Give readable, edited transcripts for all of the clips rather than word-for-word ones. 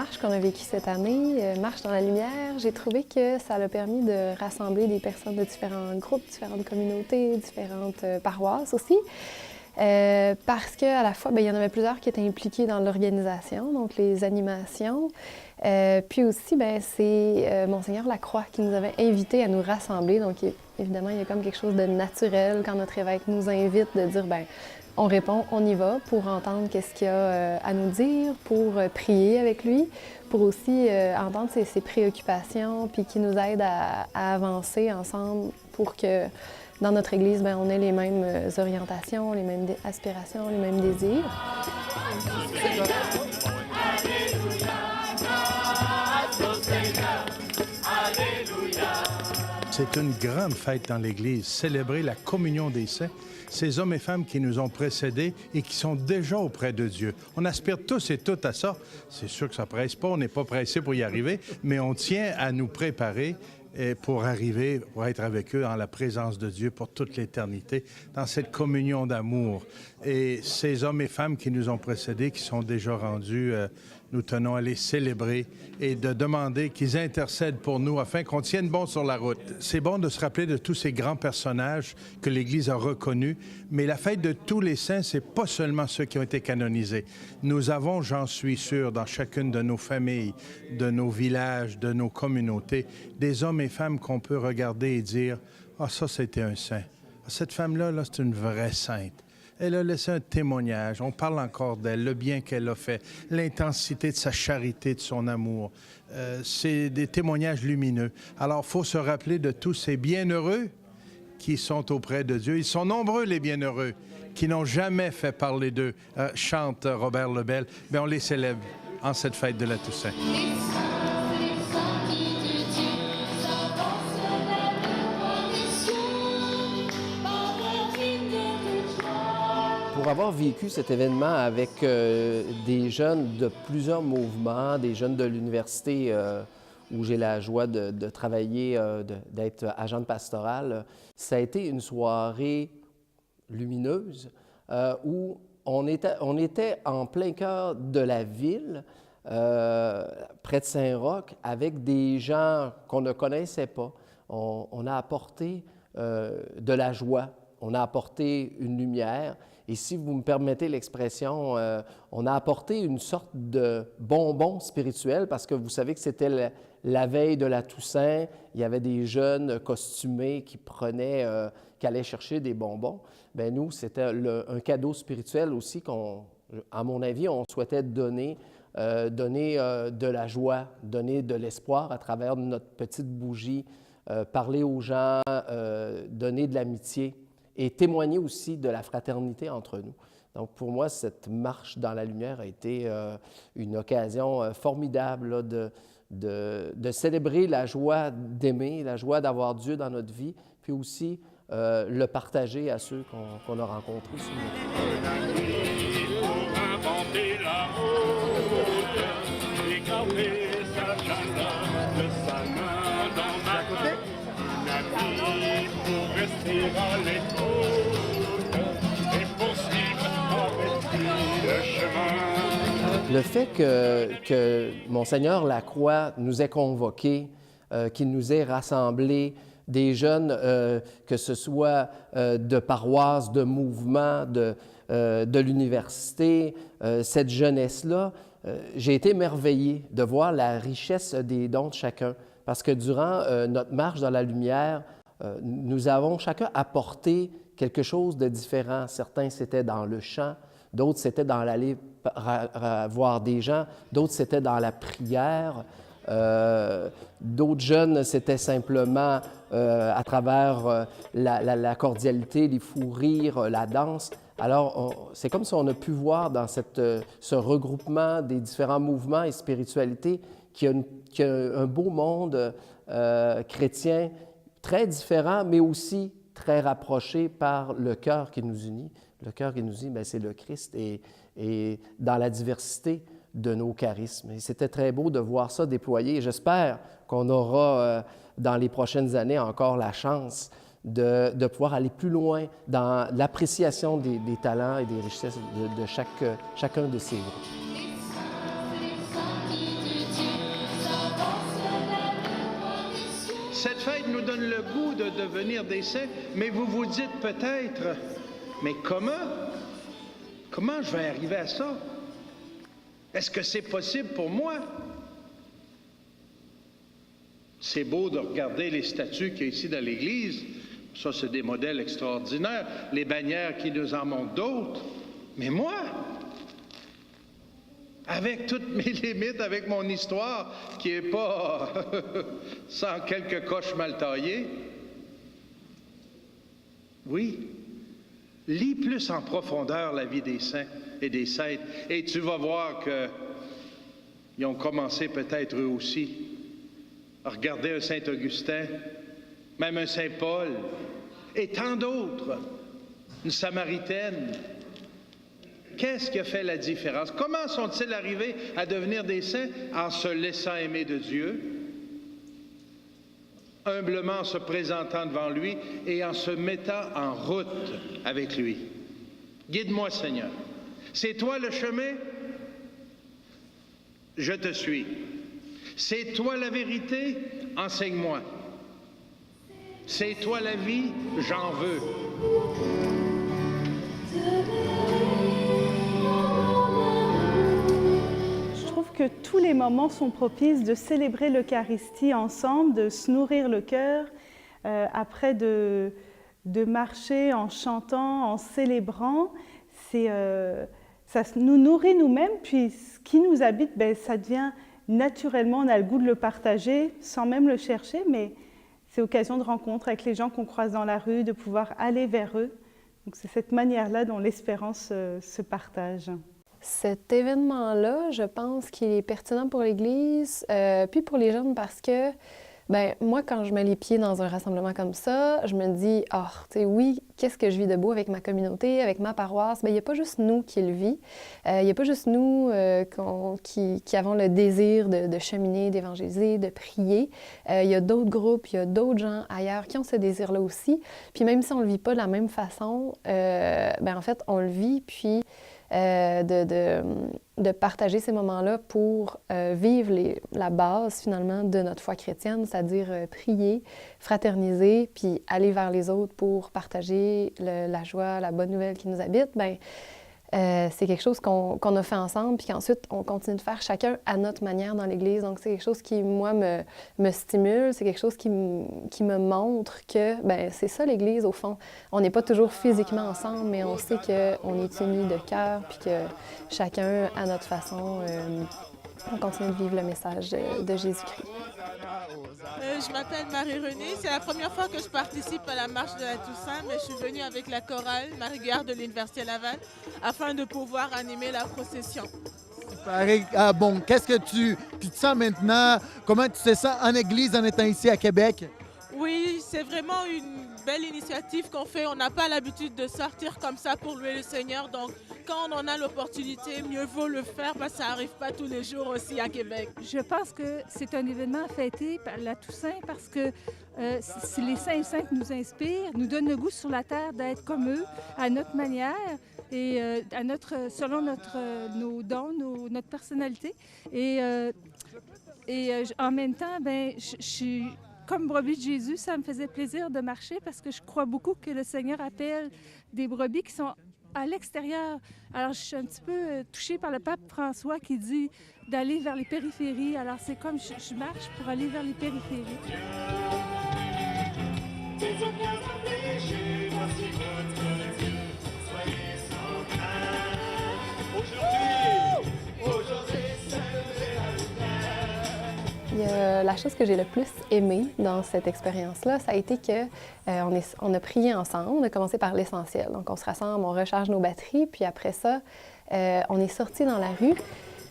marche qu'on a vécue cette année, Marche dans la lumière, j'ai trouvé que ça a permis de rassembler des personnes de différents groupes, différentes communautés, différentes paroisses aussi. Parce qu'à la fois, il y en avait plusieurs qui étaient impliqués dans l'organisation, donc les animations. Puis aussi, c'est Monseigneur Lacroix qui nous avait invités à nous rassembler. Donc, évidemment, il y a comme quelque chose de naturel quand notre évêque nous invite de dire, on répond, on y va pour entendre qu'est-ce qu'il y a à nous dire, pour prier avec lui, pour aussi entendre ses préoccupations, puis qui nous aide à avancer ensemble pour que dans notre Église, on ait les mêmes orientations, les mêmes aspirations, les mêmes désirs. C'est une grande fête dans l'Église, célébrer la communion des saints, ces hommes et femmes qui nous ont précédés et qui sont déjà auprès de Dieu. On aspire tous et toutes à ça. C'est sûr que ça ne presse pas, on n'est pas pressé pour y arriver, mais on tient à nous préparer pour arriver, pour être avec eux dans la présence de Dieu pour toute l'éternité, dans cette communion d'amour. Et ces hommes et femmes qui nous ont précédés, qui sont déjà rendus, nous tenons à les célébrer et de demander qu'ils intercèdent pour nous afin qu'on tienne bon sur la route. C'est bon de se rappeler de tous ces grands personnages que l'Église a reconnus, mais la fête de tous les saints, c'est pas seulement ceux qui ont été canonisés. Nous avons, j'en suis sûr, dans chacune de nos familles, de nos villages, de nos communautés, des hommes et femmes qu'on peut regarder et dire « Ah, ça, c'était un saint. Cette femme-là, c'est une vraie sainte. Elle a laissé un témoignage. On parle encore d'elle, le bien qu'elle a fait, l'intensité de sa charité, de son amour. C'est des témoignages lumineux. Alors, il faut se rappeler de tous ces bienheureux qui sont auprès de Dieu. Ils sont nombreux, les bienheureux, qui n'ont jamais fait parler d'eux. Chante Robert Lebel. Bien, on les célèbre en cette fête de la Toussaint. Pour avoir vécu cet événement avec des jeunes de plusieurs mouvements, des jeunes de l'université où j'ai la joie de travailler, d'être agente pastorale, ça a été une soirée lumineuse où on était en plein cœur de la ville, près de Saint-Roch, avec des gens qu'on ne connaissait pas. On a apporté de la joie, on a apporté une lumière. Et si vous me permettez l'expression, on a apporté une sorte de bonbon spirituel parce que vous savez que c'était la veille de la Toussaint. Il y avait des jeunes costumés qui allaient chercher des bonbons. Bien, nous, c'était un cadeau spirituel aussi à mon avis, on souhaitait donner de la joie, donner de l'espoir à travers notre petite bougie, parler aux gens, donner de l'amitié et témoigner aussi de la fraternité entre nous. Donc, pour moi, cette marche dans la lumière a été une occasion formidable là, de célébrer la joie d'aimer, la joie d'avoir Dieu dans notre vie, puis aussi le partager à ceux qu'on a rencontrés sur notre vie. Le fait que Monseigneur Lacroix nous ait convoqués, qu'il nous ait rassemblés, des jeunes, que ce soit de paroisses, de mouvements, de l'université, cette jeunesse-là, j'ai été émerveillé de voir la richesse des dons de chacun. Parce que durant notre marche dans la lumière, nous avons chacun apporté quelque chose de différent. Certains, c'était dans le chant, d'autres, c'était dans l'aller voir des gens, d'autres, c'était dans la prière, d'autres jeunes, c'était simplement à travers la cordialité, les fous rires, la danse. Alors, c'est comme si on a pu voir dans ce regroupement des différents mouvements et spiritualités qu'il y a un beau monde chrétien très différent, mais aussi très rapproché par le cœur qui nous unit. Le cœur qui nous unit, c'est le Christ et dans la diversité de nos charismes. Et c'était très beau de voir ça déployer. J'espère qu'on aura, dans les prochaines années, encore la chance de pouvoir aller plus loin dans l'appréciation des talents et des richesses de chacun de ces groupes. donne le goût de devenir des saints, mais vous vous dites peut-être, mais comment? Comment je vais arriver à ça? Est-ce que c'est possible pour moi? C'est beau de regarder les statues qu'il y a ici dans l'Église. Ça, c'est des modèles extraordinaires. Les bannières qui nous en montrent d'autres. Mais moi, avec toutes mes limites, avec mon histoire, qui n'est pas sans quelques coches mal taillées, oui, lis plus en profondeur la vie des saints et des saintes, et tu vas voir qu'ils ont commencé peut-être eux aussi à regarder un Saint-Augustin, même un Saint-Paul, et tant d'autres, une Samaritaine. Qu'est-ce qui a fait la différence? Comment sont-ils arrivés à devenir des saints? En se laissant aimer de Dieu, humblement en se présentant devant lui et en se mettant en route avec lui. Guide-moi, Seigneur. C'est toi le chemin? Je te suis. C'est toi la vérité? Enseigne-moi. C'est toi la vie? J'en veux. Je trouve que tous les moments sont propices de célébrer l'Eucharistie ensemble, de se nourrir le cœur, après de marcher en chantant, en célébrant. Ça nous nourrit nous-mêmes, puis ce qui nous habite, ça devient naturellement, on a le goût de le partager sans même le chercher, mais c'est occasion de rencontre avec les gens qu'on croise dans la rue, de pouvoir aller vers eux. Donc c'est cette manière-là dont l'espérance se partage. Cet événement-là, je pense qu'il est pertinent pour l'Église, puis pour les jeunes parce que, moi, quand je mets les pieds dans un rassemblement comme ça, je me dis, tu sais, oui, qu'est-ce que je vis de beau avec ma communauté, avec ma paroisse? Il n'y a pas juste nous qui le vit. Il n'y a pas juste nous qui avons le désir de cheminer, d'évangéliser, de prier. Il y a d'autres groupes, il y a d'autres gens ailleurs qui ont ce désir-là aussi. Puis même si on ne le vit pas de la même façon, en fait, on le vit, puis de partager ces moments-là pour vivre la base, finalement, de notre foi chrétienne, c'est-à-dire prier, fraterniser, puis aller vers les autres pour partager la joie, la bonne nouvelle qui nous habite, c'est quelque chose qu'on a fait ensemble, puis qu'ensuite, on continue de faire chacun à notre manière dans l'Église. Donc, c'est quelque chose qui, moi, me stimule, c'est quelque chose qui me montre que, c'est ça l'Église, au fond. On n'est pas toujours physiquement ensemble, mais on sait qu'on est unis de cœur, puis que chacun, à notre façon, on continue de vivre le message de Jésus-Christ. Je m'appelle Marie-Renée. C'est la première fois que je participe à la marche de la Toussaint, mais je suis venue avec la chorale Marie-Guerre de l'Université Laval afin de pouvoir animer la procession. Pareil. Bon, qu'est-ce que tu te sens maintenant? Comment tu sais ça en Église en étant ici à Québec? Oui, c'est vraiment une belle initiative qu'on fait. On n'a pas l'habitude de sortir comme ça pour louer le Seigneur. Donc, quand on en a l'opportunité, mieux vaut le faire parce que ça n'arrive pas tous les jours aussi à Québec. Je pense que c'est un événement fêté par la Toussaint parce que les saints et saintes nous inspirent, nous donnent le goût sur la terre d'être comme eux, à notre manière et selon nos dons, notre personnalité. Et en même temps, je suis... Comme brebis de Jésus, ça me faisait plaisir de marcher parce que je crois beaucoup que le Seigneur appelle des brebis qui sont à l'extérieur. Alors, je suis un petit peu touchée par le pape François qui dit d'aller vers les périphéries. Alors, c'est comme je marche pour aller vers les périphéries. La chose que j'ai le plus aimée dans cette expérience-là, ça a été qu'on a prié ensemble. On a commencé par l'essentiel. Donc, on se rassemble, on recharge nos batteries, puis après ça, on est sortis dans la rue.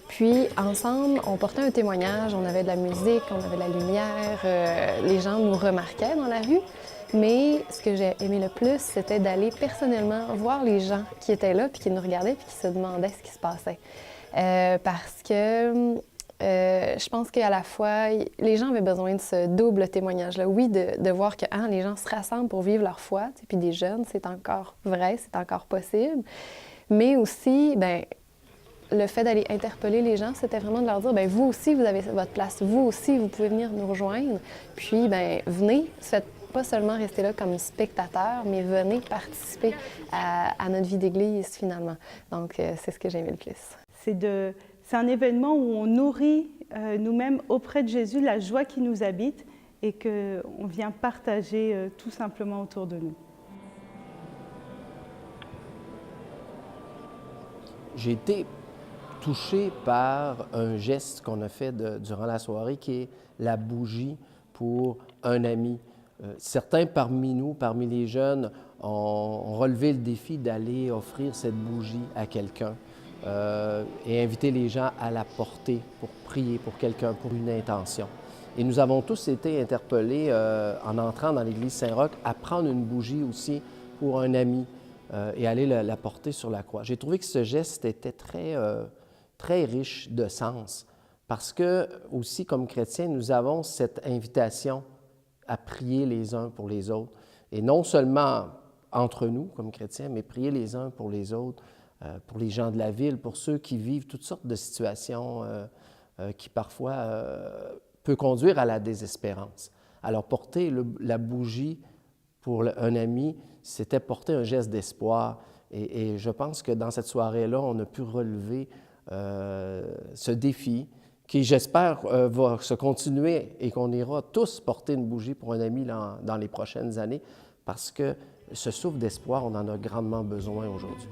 Puis, ensemble, on portait un témoignage, on avait de la musique, on avait de la lumière, les gens nous remarquaient dans la rue. Mais ce que j'ai aimé le plus, c'était d'aller personnellement voir les gens qui étaient là, puis qui nous regardaient, puis qui se demandaient ce qui se passait. Parce que... je pense qu'à la fois, les gens avaient besoin de ce double témoignage-là. Oui, de voir que les gens se rassemblent pour vivre leur foi, puis des jeunes, c'est encore vrai, c'est encore possible. Mais aussi, le fait d'aller interpeller les gens, c'était vraiment de leur dire, bien, vous aussi, vous avez votre place, vous aussi, vous pouvez venir nous rejoindre. Puis, bien, venez, faites pas seulement rester là comme spectateur, mais venez participer à notre vie d'Église, finalement. Donc, c'est ce que j'aimais le plus. C'est un événement où on nourrit nous-mêmes auprès de Jésus la joie qui nous habite et qu'on vient partager tout simplement autour de nous. J'ai été touché par un geste qu'on a fait durant la soirée qui est la bougie pour un ami. Certains parmi nous, parmi les jeunes, ont relevé le défi d'aller offrir cette bougie à quelqu'un et inviter les gens à la porter pour prier pour quelqu'un, pour une intention. Et nous avons tous été interpellés en entrant dans l'église Saint-Roch à prendre une bougie aussi pour un ami et aller la porter sur la croix. J'ai trouvé que ce geste était très riche de sens parce que aussi comme chrétiens, nous avons cette invitation à prier les uns pour les autres. Et non seulement entre nous comme chrétiens, mais prier les uns pour les autres, pour les gens de la ville, pour ceux qui vivent toutes sortes de situations qui parfois peut conduire à la désespérance. Alors porter la bougie pour un ami, c'était porter un geste d'espoir. Et je pense que dans cette soirée-là, on a pu relever ce défi qui, j'espère, va se continuer et qu'on ira tous porter une bougie pour un ami dans les prochaines années parce que ce souffle d'espoir, on en a grandement besoin aujourd'hui.